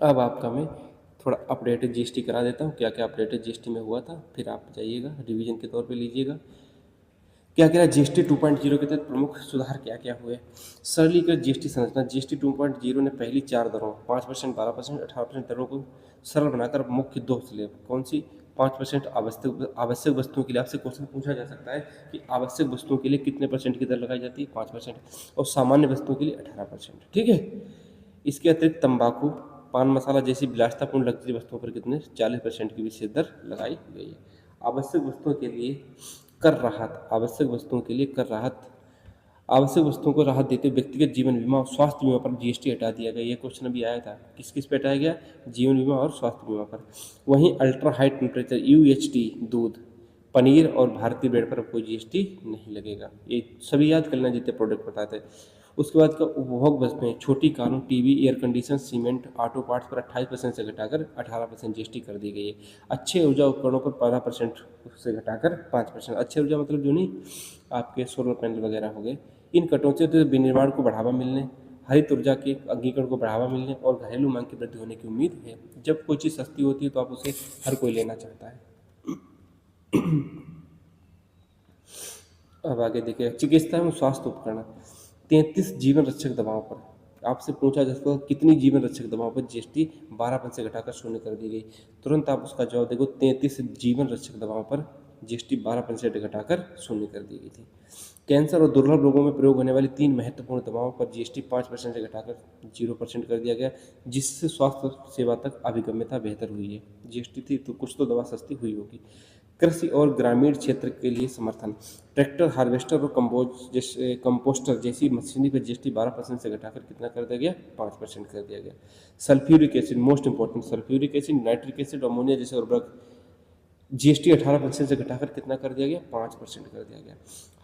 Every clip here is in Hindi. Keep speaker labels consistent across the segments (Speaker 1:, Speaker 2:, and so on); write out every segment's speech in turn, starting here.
Speaker 1: अब आपका मैं थोड़ा अपडेटेड जीएसटी करा देता हूँ, क्या क्या अपडेटेड जीएसटी में हुआ था, फिर आप जाइएगा रिवीजन के तौर पे लीजिएगा। क्या क्या जीएसटी 2.0 के तहत प्रमुख सुधार क्या क्या हुए। सरलीकृत जीएसटी संरचना। जीएसटी 2.0 ने पहली 4 दरों 5%, 12%, 18% दरों को सरल बनाकर मुख्य 2 स्लैब कौन सी 5% आवश्यक वस्तुओं के लिए, आपसे क्वेश्चन पूछा जा सकता है कि आवश्यक वस्तुओं के लिए कितने परसेंट की दर लगाई जाती है, 5%, और सामान्य वस्तुओं के लिए 18%। ठीक है। इसके अतिरिक्त तंबाकू, पान मसाला जैसी विलासितापूर्ण लग्जरी वस्तुओं पर कितने 40% की विशेष दर लगाई गई है। आवश्यक वस्तुओं के लिए कर राहत। आवश्यक वस्तुओं को राहत देते हुए व्यक्तिगत जीवन बीमा और स्वास्थ्य बीमा पर जीएसटी हटा दिया गया। ये क्वेश्चन अभी आया था, किस किस पे हटाया गया, जीवन बीमा और स्वास्थ्य बीमा पर। वहीं अल्ट्रा हाई टेम्परेचर यूएचटी दूध, पनीर और भारतीय ब्रेड पर अब कोई जीएसटी नहीं लगेगा। ये सभी याद कर लेना जितने प्रोडक्ट बताते हैं। उसके बाद का उपभोग वस्तुएं, छोटी कारों, TV, air condition, cement, auto parts पर 28% से घटाकर 18% जीएसटी कर दी गई है। अच्छे ऊर्जा उपकरणों पर 12% से घटाकर 5%। अच्छे ऊर्जा मतलब जो नहीं आपके सोलर पैनल वगैरह हो गए। इन कटौतियों से विनिर्माण को बढ़ावा मिलने, हरित ऊर्जा के अंगीकरण को बढ़ावा मिलने और घरेलू मांग की वृद्धि होने की उम्मीद है। जब कोई चीज़ सस्ती होती है तो आप उसे हर कोई लेना चाहता है। अब आगे देखिए चिकित्सा एवं स्वास्थ्य उपकरण। 33 जीवन रक्षक दवाओं पर आपसे पूछा जा सकता है कितनी जीवन रक्षक दवाओं पर जीएसटी 12% से घटाकर 0 कर दी गई। तुरंत आप उसका जवाब देखो, 33 जीवन रक्षक दवाओं पर जीएसटी 12% घटाकर 0 कर दी गई थी। कैंसर और दुर्लभ रोगों में प्रयोग होने वाली 3 महत्वपूर्ण दवाओं पर जीएसटी 5% से घटाकर 0% कर दिया गया, जिससे स्वास्थ्य सेवा तक अभिगम्यता बेहतर हुई है। जीएसटी थी तो कुछ तो दवा सस्ती हुई होगी। कृषि और ग्रामीण क्षेत्र के लिए समर्थन। ट्रैक्टर, हार्वेस्टर और कंपोस्टर जैसी मशीनरी पर जीएसटी 12% से घटाकर कितना कर दिया गया, 5% कर दिया गया। Sulphuric acid, most important, sulphuric acid, nitric acid, ammonia जैसे उर्वरक जीएसटी 18% से घटाकर कितना कर दिया गया, 5% कर दिया गया।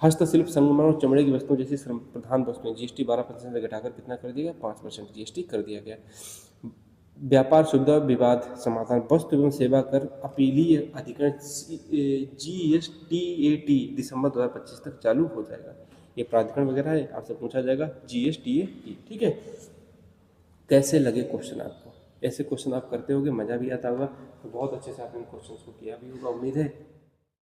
Speaker 1: हस्तशिल्प, संगमरमर और चमड़े की वस्तुओं जैसी श्रम प्रधान वस्तुएं जीएसटी 12% से घटाकर कितना कर दिया गया, 5% जीएसटी कर दिया गया। व्यापार सुविधा विवाद समाधान। वस्तु एवं सेवा कर अपीलीय अधिकरण जीएसटीएटी दिसंबर 2025 तक चालू हो जाएगा। ये प्राधिकरण वगैरह है, आपसे पूछा जाएगा जीएसटीएटी। ठीक है। कैसे लगे क्वेश्चन आपको, ऐसे क्वेश्चन आप करते होगे, मज़ा भी आता होगा, तो बहुत अच्छे से आपने इन क्वेश्चन को किया भी होगा, उम्मीद है